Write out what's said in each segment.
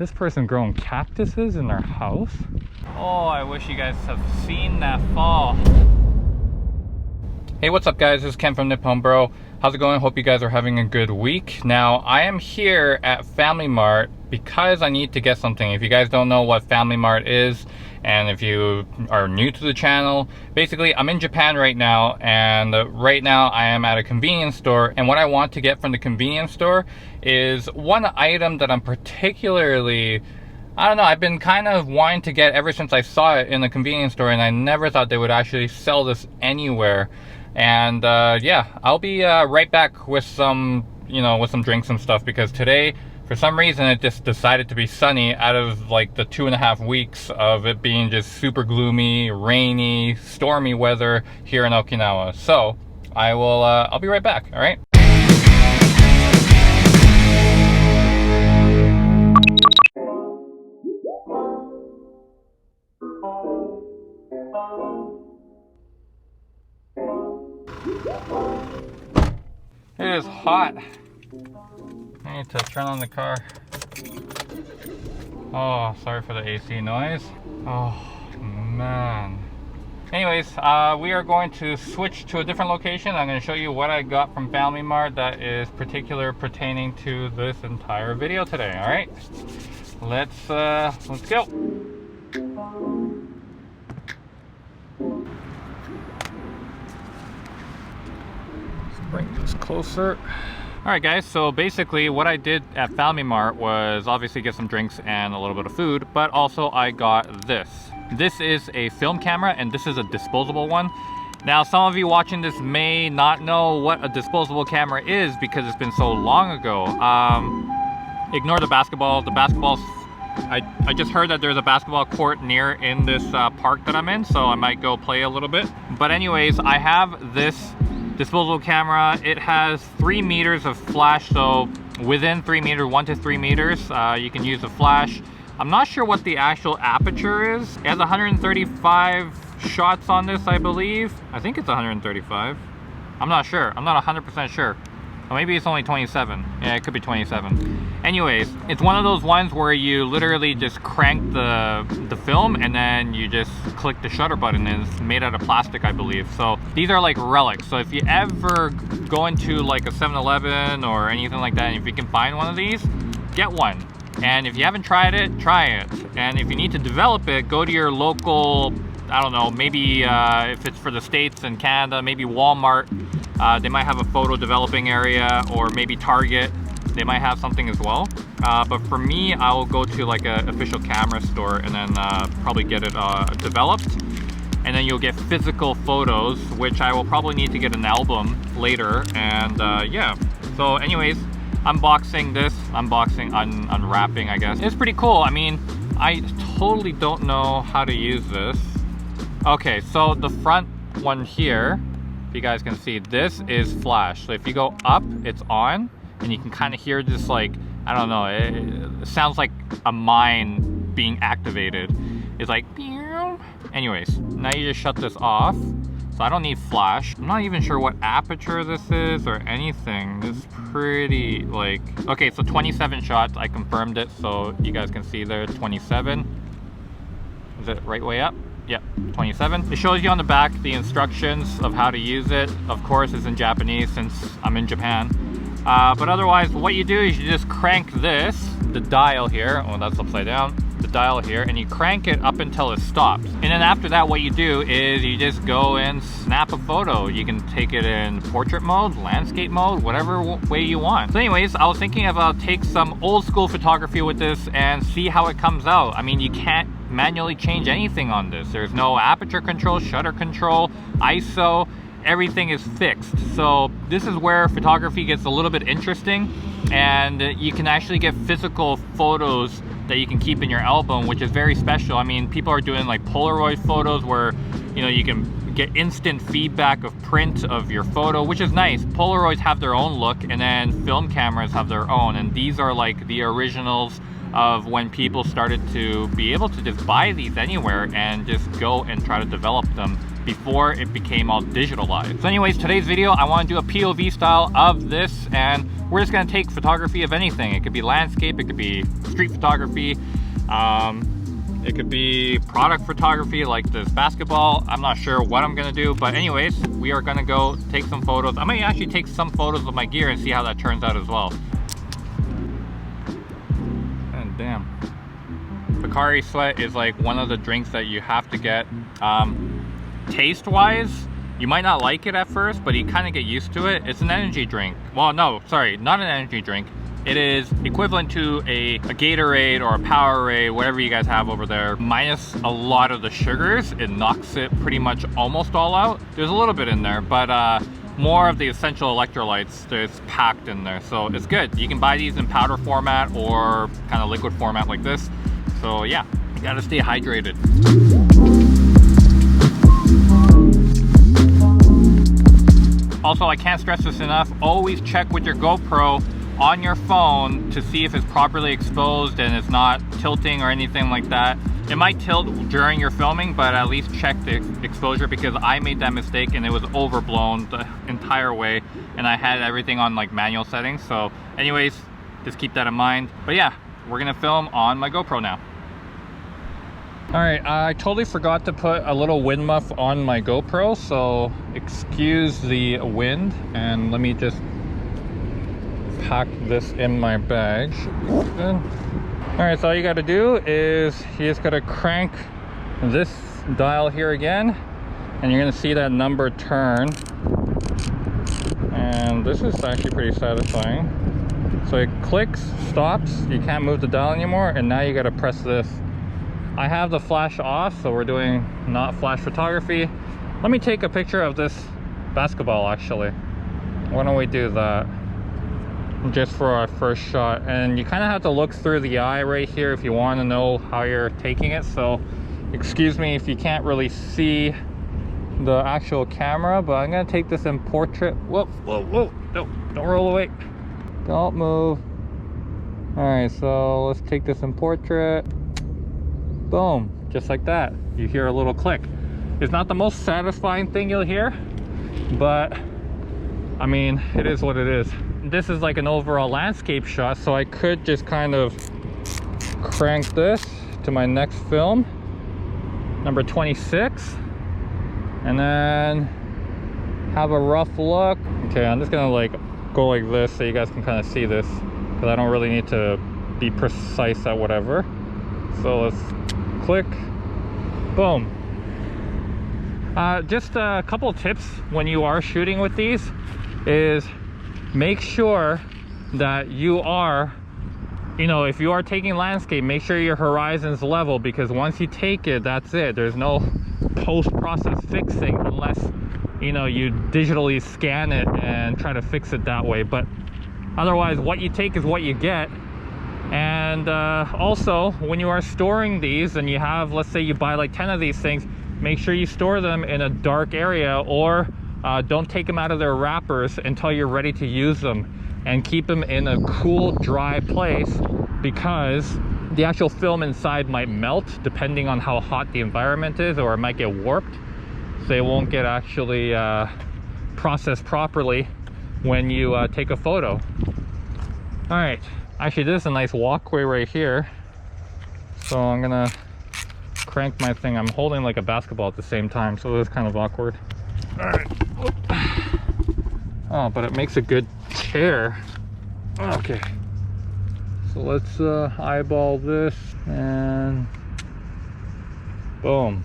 This person growing cactuses in their house. Oh, I wish you guys have seen that fall. Hey, what's up guys? This is Ken from Nippon Bro. How's it going? Hope you guys are having a good week. Now, I am here at Family Mart because I need to get something. If you guys don't know what Family Mart is, and if you are new to the channel, basically I'm in Japan right now, and right now I am at a convenience store, and what I want to get from the convenience store is one item that I'm particularly, I don't know, I've been kind of wanting to get ever since I saw it in the convenience store, and I never thought they would actually sell this anywhere. And yeah, I'll be right back with some, with some drinks and stuff, because today, for some reason, it just decided to be sunny out of like the 2.5 weeks of it being just super gloomy, rainy, stormy weather here in Okinawa. So I'll be right back. All right. It is hot. I need to turn on the car. Oh, sorry for the AC noise. Oh, man. Anyways, we are going to switch to a different location. I'm going to show you what I got from Family Mart that is pertaining to this entire video today. All right, let's go. Bring this closer. Alright guys, so basically what I did at Family Mart was obviously get some drinks and a little bit of food, but also I got this. This is a film camera, and this is a disposable one. Now, some of you watching this may not know what a disposable camera is because it's been so long ago. Ignore the basketball. The basketball's, I just heard that there's a basketball court near in this park that I'm in, so I might go play a little bit. But anyways, I have this disposable camera. It has 3 meters of flash, so within 3 meters, 1 to 3 meters, you can use a flash. I'm not sure what the actual aperture is. It has 135 shots on this, I believe. I think it's 135. I'm not sure. I'm not 100% sure. Or maybe it's only 27. Yeah, it could be 27. Anyways, it's one of those ones where you literally just crank the film and then you just click the shutter button, and it's made out of plastic, I believe. So these are like relics. So if you ever go into like a 7-Eleven or anything like that, and if you can find one of these, get one. And if you haven't tried it, try it. And if you need to develop it, go to your local, I don't know, maybe if it's for the States and Canada, maybe Walmart. They might have a photo developing area, or maybe Target. They might have something as well. But for me, I will go to like an official camera store and then probably get it developed. And then you'll get physical photos, which I will probably need to get an album later. And yeah, so anyways, unwrapping, I guess. It's pretty cool. I mean, I totally don't know how to use this. Okay, so the front one here, if you guys can see, this is flash. So if you go up, it's on, and you can kind of hear this, like, I don't know, it sounds like a mine being activated. It's like, anyways, now you just shut this off. So I don't need flash. I'm not even sure what aperture this is or anything. This is pretty, like, okay, so 27 shots. I confirmed it, so you guys can see there, 27. Is it right way up? Yep, 27. It shows you on the back the instructions of how to use it. Of course, it's in Japanese since I'm in Japan. But otherwise, what you do is you just crank this, the dial here. Oh, that's upside down. The dial here, and you crank it up until it stops. And then after that, what you do is you just go and snap a photo. You can take it in portrait mode, landscape mode, whatever way you want. So anyways, I was thinking about take some old school photography with this and see how it comes out. I mean, you can't manually change anything on this. There's no aperture control, shutter control, ISO, everything is fixed. So this is where photography gets a little bit interesting, and you can actually get physical photos that you can keep in your album, which is very special. I mean, people are doing like Polaroid photos where, you can get instant feedback of print of your photo, which is nice. Polaroids have their own look, and then film cameras have their own, and these are like the originals of when people started to be able to just buy these anywhere and just go and try to develop them before it became all digitalized. So anyways, today's video, I want to do a POV style of this, and we're just going to take photography of anything. It could be landscape, it could be street photography, it could be product photography like this basketball. I'm not sure what I'm gonna do, but anyways, we are gonna go take some photos. I might actually take some photos of my gear and see how that turns out as well. And damn. Pocari Sweat is like one of the drinks that you have to get. Taste wise, you might not like it at first, but you kind of get used to it. It's an energy drink. Well, no, sorry, not an energy drink. It is equivalent to a Gatorade or a Powerade, whatever you guys have over there, minus a lot of the sugars. It knocks it pretty much almost all out. There's a little bit in there, but more of the essential electrolytes that's packed in there. So it's good. You can buy these in powder format or kind of liquid format like this. So yeah, you gotta stay hydrated. Also, I can't stress this enough, always check with your GoPro on your phone to see if it's properly exposed and it's not tilting or anything like that. It might tilt during your filming, but at least check the exposure, because I made that mistake and it was overblown the entire way, and I had everything on like manual settings. So anyways, just keep that in mind. But yeah, we're gonna film on my GoPro now. All right, I totally forgot to put a little wind muff on my GoPro, so excuse the wind, and let me just pack this in my bag. Good. All right, so all you got to do is you just got to crank this dial here again, and you're going to see that number turn, and this is actually pretty satisfying. So it clicks, stops, you can't move the dial anymore, and now you got to press this. I have the flash off, so we're doing not flash photography. Let me take a picture of this basketball actually. Why don't we do that just for our first shot? And you kind of have to look through the eye right here if you want to know how you're taking it. So excuse me if you can't really see the actual camera, but I'm gonna take this in portrait. Whoa, whoa, whoa, no, don't roll away, don't move. All right, so let's take this in portrait. Boom, just like that. You hear a little click. It's not the most satisfying thing you'll hear, but I mean, it is what it is. This is like an overall landscape shot, so I could just kind of crank this to my next film, number 26, and then have a rough look. Okay, I'm just gonna like go like this so you guys can kind of see this, because I don't really need to be precise at whatever. So let's click, boom. Just a couple tips when you are shooting with these is make sure that you are, you know, if you are taking landscape, make sure your horizon's level, because once you take it, that's it. There's no post-process fixing unless, you know, you digitally scan it and try to fix it that way. But otherwise, what you take is what you get. And also, when you are storing these and you have, let's say you buy like 10 of these things, make sure you store them in a dark area, or don't take them out of their wrappers until you're ready to use them, and keep them in a cool, dry place, because the actual film inside might melt depending on how hot the environment is, or it might get warped, so it won't get actually processed properly when you take a photo. All right. Actually, this is a nice walkway right here, so I'm gonna crank my thing. I'm holding like a basketball at the same time, so it's kind of awkward. All right. Oh, but it makes a good chair. Okay, so let's eyeball this, and boom.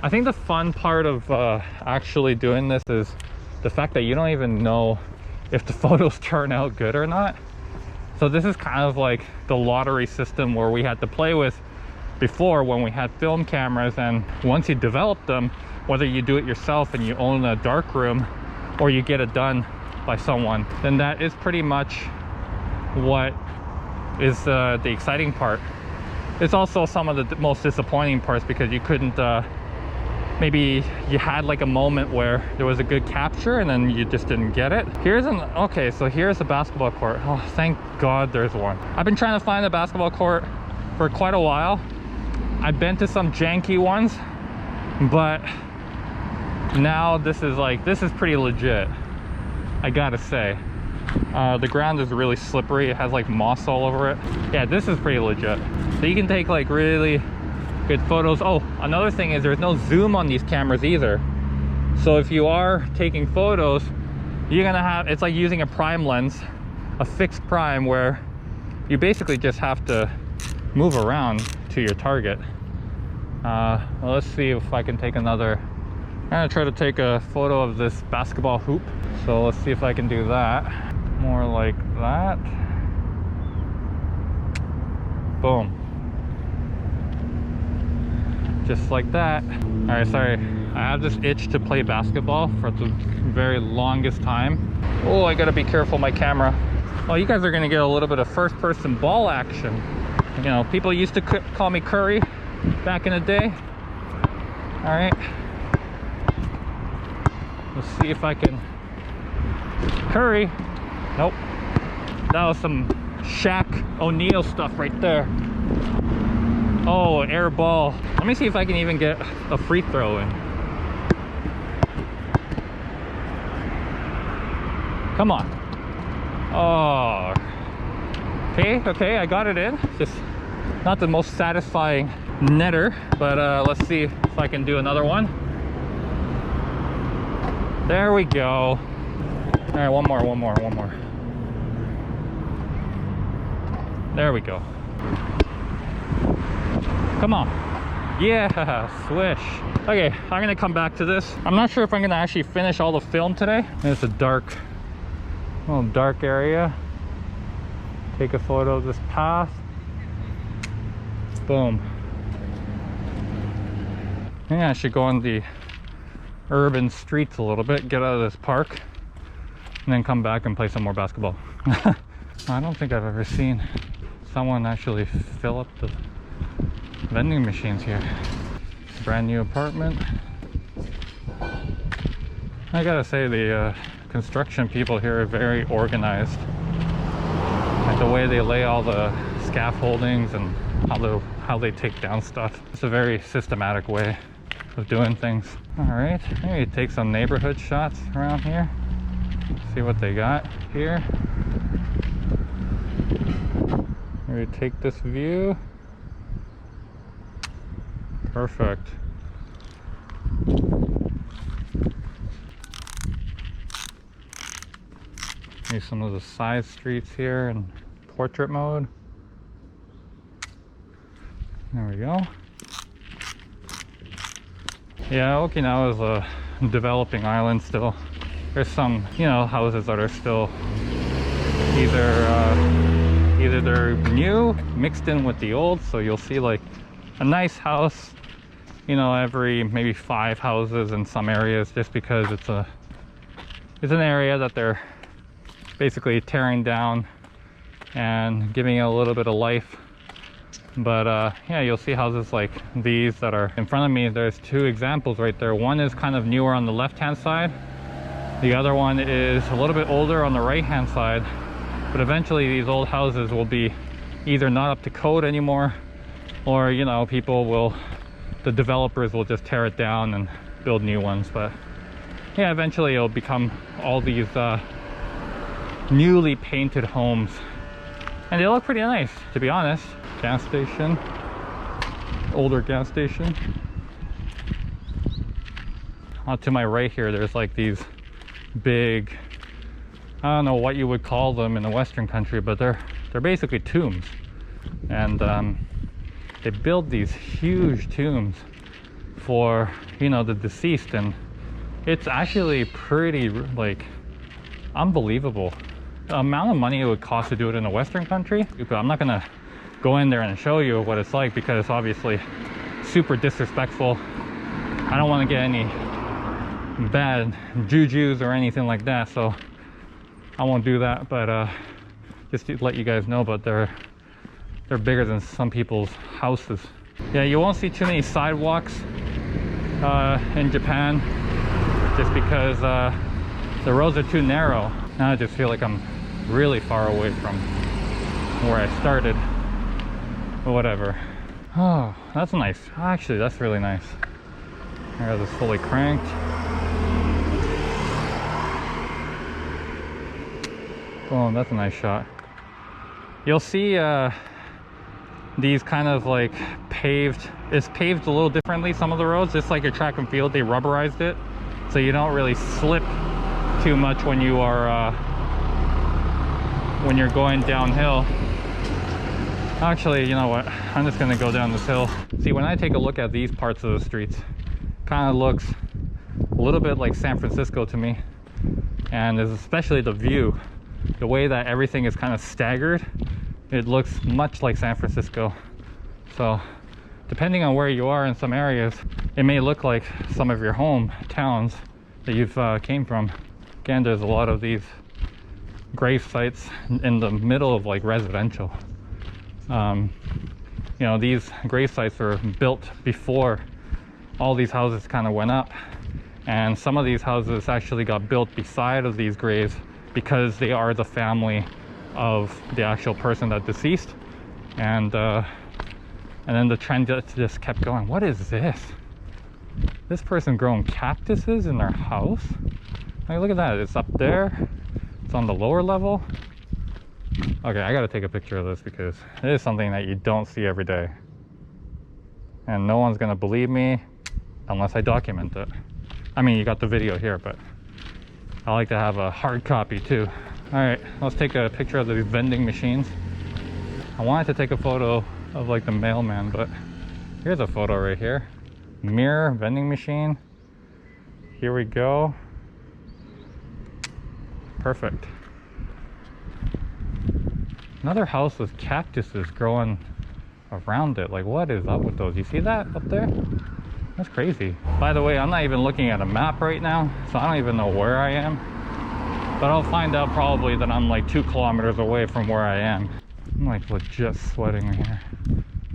I think the fun part of actually doing this is the fact that you don't even know if the photos turn out good or not. So this is kind of like the lottery system where we had to play with before when we had film cameras, and once you develop them, whether you do it yourself and you own a dark room or you get it done by someone, then that is pretty much what is the exciting part. It's also some of the most disappointing parts, because you couldn't maybe you had like a moment where there was a good capture and then you just didn't get it. Okay, so here's a basketball court. Oh, thank God there's one. I've been trying to find a basketball court for quite a while, I've been to some janky ones, but now this is pretty legit, I gotta say. The ground is really slippery. It has like moss all over it. Yeah, this is pretty legit. So you can take like really good photos. Oh, another thing is there's no zoom on these cameras either. So if you are taking photos, you're gonna have, it's like using a prime lens, a fixed prime, where you basically just have to move around to your target. Well, let's see if I can take another. I'm gonna try to take a photo of this basketball hoop. So let's see if I can do that. More like that. Boom. Just like that. All right, sorry. I have this itch to play basketball for the very longest time. Oh, I gotta be careful my camera. Oh, you guys are gonna get a little bit of first-person ball action. You know, people used to call me Curry back in the day. All right. Let's see if I can. Curry. Nope. That was some Shaq O'Neal stuff right there. Oh, air ball. Let me see if I can even get a free throw in. Come on. Oh. Okay, I got it in. Just not the most satisfying netter, but let's see if I can do another one. There we go. All right, one more. There we go. Come on. Yeah, swish. Okay, I'm gonna come back to this. I'm not sure if I'm gonna actually finish all the film today. It's a little dark area. Take a photo of this path. Boom. Yeah, I should go on the urban streets a little bit, get out of this park, and then come back and play some more basketball. I don't think I've ever seen someone actually fill up the vending machines here. Brand new apartment. I gotta say, the construction people here are very organized. Like the way they lay all the scaffoldings and how they take down stuff. It's a very systematic way of doing things. All right, maybe take some neighborhood shots around here. See what they got here. Maybe take this view. Perfect. Maybe some of the side streets here in portrait mode. There we go. Yeah, Okinawa is a developing island still. There's some, you know, houses that are still either they're new mixed in with the old, so you'll see like a nice house, you know, every maybe 5 houses in some areas, just because it's an area that they're basically tearing down and giving it a little bit of life. But yeah, you'll see houses like these that are in front of me. There's 2 examples right there. One is kind of newer on the left hand side, the other one is a little bit older on the right hand side. But eventually these old houses will be either not up to code anymore, or, you know, the developers will just tear it down and build new ones. But yeah, eventually it'll become all these newly painted homes, and they look pretty nice, to be honest. Gas station, older gas station. To my right here, there's like these big, I don't know what you would call them in the Western country, but they're basically tombs. And they build these huge tombs for, you know, the deceased, and it's actually pretty like unbelievable the amount of money it would cost to do it in a Western country. I'm not gonna go in there and show you what it's like, because it's obviously super disrespectful. I don't want to get any bad jujus or anything like that, so I won't do that. But just to let you guys know, but they're bigger than some people's houses. Yeah, you won't see too many sidewalks in Japan, just because the roads are too narrow. Now I just feel like I'm really far away from where I started, but whatever. Oh, that's nice. Actually, that's really nice. I got this fully cranked. Boom, that's a nice shot. You'll see these kind of like paved, it's paved a little differently, some of the roads, just like a track and field, they rubberized it. So you don't really slip too much when you are when you're going downhill. Actually, you know what? I'm just gonna go down this hill. See, when I take a look at these parts of the streets, kind of looks a little bit like San Francisco to me. And especially the view, the way that everything is kind of staggered, it looks much like San Francisco. So depending on where you are in some areas, it may look like some of your home towns that you've came from. Again, there's a lot of these grave sites in the middle of like residential. You know, these grave sites were built before all these houses kind of went up, and some of these houses actually got built beside of these graves because they are the family of the actual person that deceased. And then the trend just kept going. What is this? This person growing cactuses in their house? Like, look at that, it's up there, it's on the lower level. Okay, I gotta take a picture of this because it is something that you don't see every day. And no one's gonna believe me unless I document it. I mean, you got the video here, but I like to have a hard copy too. All right, let's take a picture of these vending machines. I wanted to take a photo of like the mailman, but here's a photo right here. Mirror, vending machine. Here we go. Perfect. Another house with cactuses growing around it. Like, what is up with those? You see that up there? That's crazy. By the way, I'm not even looking at a map right now, so I don't even know where I am. But I'll find out probably that I'm like 2 kilometers away from where I am. I'm like legit sweating right here.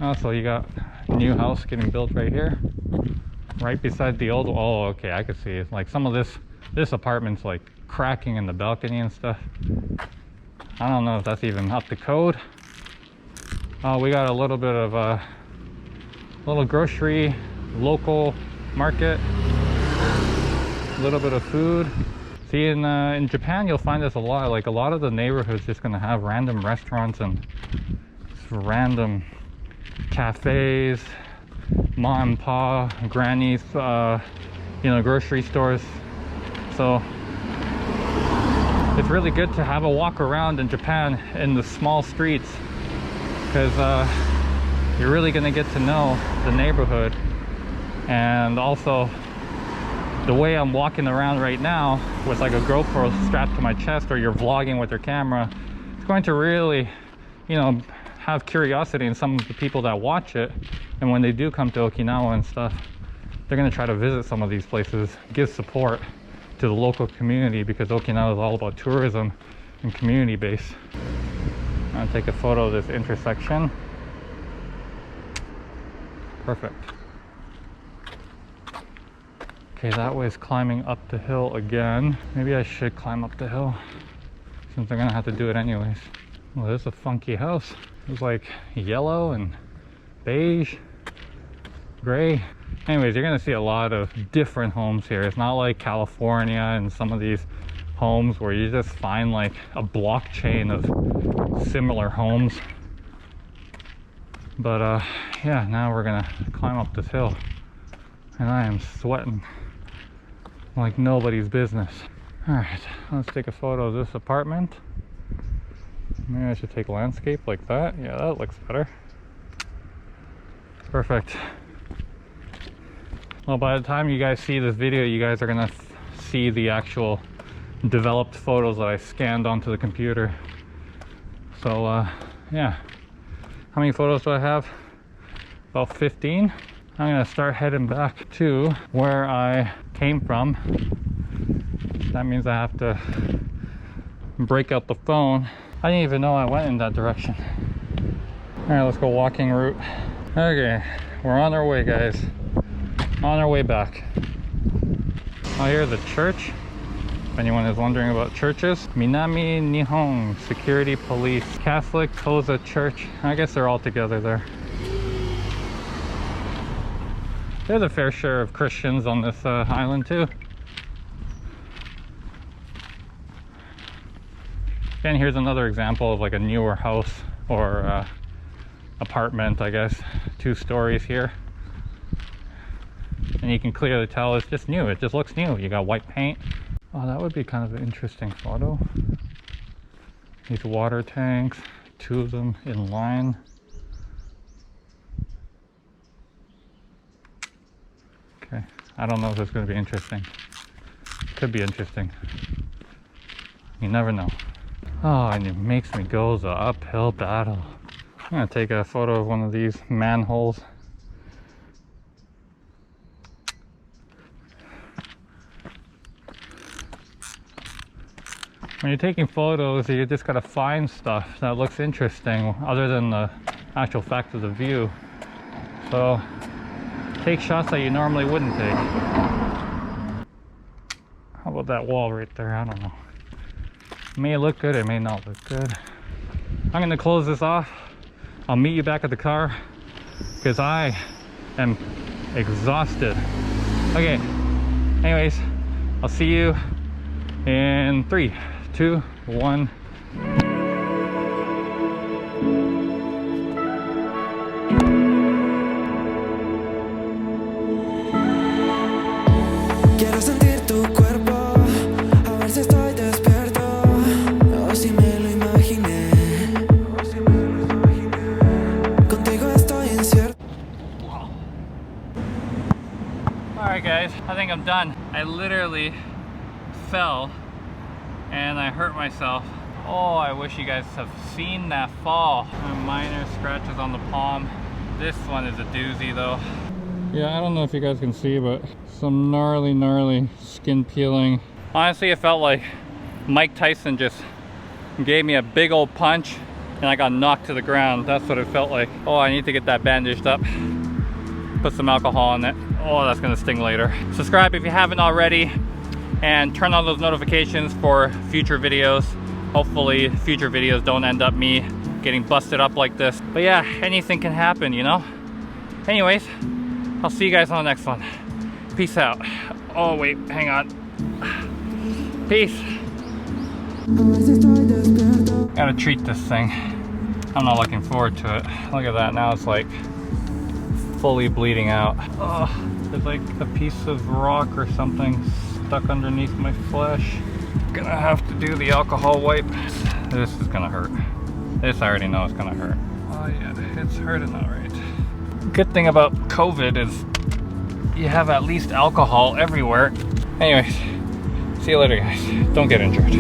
Oh, so you got a new house getting built right here, right beside the old. Oh, okay, I could see it. Like some of this apartment's like cracking in the balcony and stuff. I don't know if that's even up to code. Oh, we got a little bit of a little grocery, local market, a little bit of food. See, in Japan, you'll find this a lot. Like a lot of the neighborhoods just gonna have random restaurants and random cafes, mom and pa, grannies, you know, grocery stores. So it's really good to have a walk around in Japan in the small streets, because you're really gonna get to know the neighborhood. And also the way I'm walking around right now with like a GoPro strapped to my chest, or you're vlogging with your camera, it's going to really, you know, have curiosity in some of the people that watch it. And when they do come to Okinawa and stuff, they're going to try to visit some of these places, give support to the local community, because Okinawa is all about tourism and community base. I'm going to take a photo of this intersection. Perfect. Okay, that way is climbing up the hill again. Maybe I should climb up the hill, since I'm gonna have to do it anyways. Well, this is a funky house. It's like yellow and beige, gray. Anyways, you're gonna see a lot of different homes here. It's not like California and some of these homes where you just find like a blockchain of similar homes. But yeah, now we're gonna climb up this hill, and I am sweating like nobody's business. All right, let's take a photo of this apartment. Maybe I should take landscape like that. Yeah, that looks better. Perfect. Well, by the time you guys see this video, you guys are gonna see the actual developed photos that I scanned onto the computer. So yeah, how many photos do I have? About 15. I'm gonna start heading back to where I came from. That means I have to break out the phone. I didn't even know I went in that direction. All right, let's go walking route. Okay, we're on our way, guys. On our way back. Oh, here's the church. If anyone is wondering about churches. Minami Nihon Security Police Catholic Koza Church. I guess they're all together there. There's a fair share of Christians on this island too. And here's another example of like a newer house or apartment, I guess. 2 stories here. And you can clearly tell it's just new. It just looks new. You got white paint. Oh, that would be kind of an interesting photo. These water tanks, 2 of them in line. Okay, I don't know if it's going to be interesting. Could be interesting. You never know. Oh, and it makes me go the uphill battle. I'm going to take a photo of one of these manholes. When you're taking photos, you just gotta find stuff that looks interesting other than the actual fact of the view. So take shots that you normally wouldn't take. How about that wall right there? I don't know. It may look good, it may not look good. I'm gonna close this off. I'll meet you back at the car because I am exhausted. Okay, anyways, I'll see you in 3, 2, 1. Quiero sentir tu cuerpo, a ver si estoy despierto, o si me lo imaginé, contigo estoy incierto. Alright guys, I think I'm done. I literally fell and I hurt myself. Oh, I wish you guys have seen that fall. Minor scratches on the palm. This one is a doozy though. Yeah, I don't know if you guys can see, but some gnarly skin peeling. Honestly, it felt like Mike Tyson just gave me a big old punch and I got knocked to the ground. That's what it felt like. Oh, I need to get that bandaged up. Put some alcohol in it. Oh, that's gonna sting later. Subscribe if you haven't already, and turn on those notifications for future videos. Hopefully future videos don't end up me getting busted up like this. But yeah, anything can happen, you know? Anyways, I'll see you guys on the next one. Peace out. Oh wait, hang on. Peace. Gotta treat this thing. I'm not looking forward to it. Look at that, now it's like fully bleeding out. Oh, there's like a piece of rock or something stuck underneath my flesh. Gonna have to do the alcohol wipe. This is gonna hurt. This I already know it's gonna hurt. Oh yeah, it's hurting alright. Good thing about COVID is you have at least alcohol everywhere. Anyways, see you later guys. Don't get injured.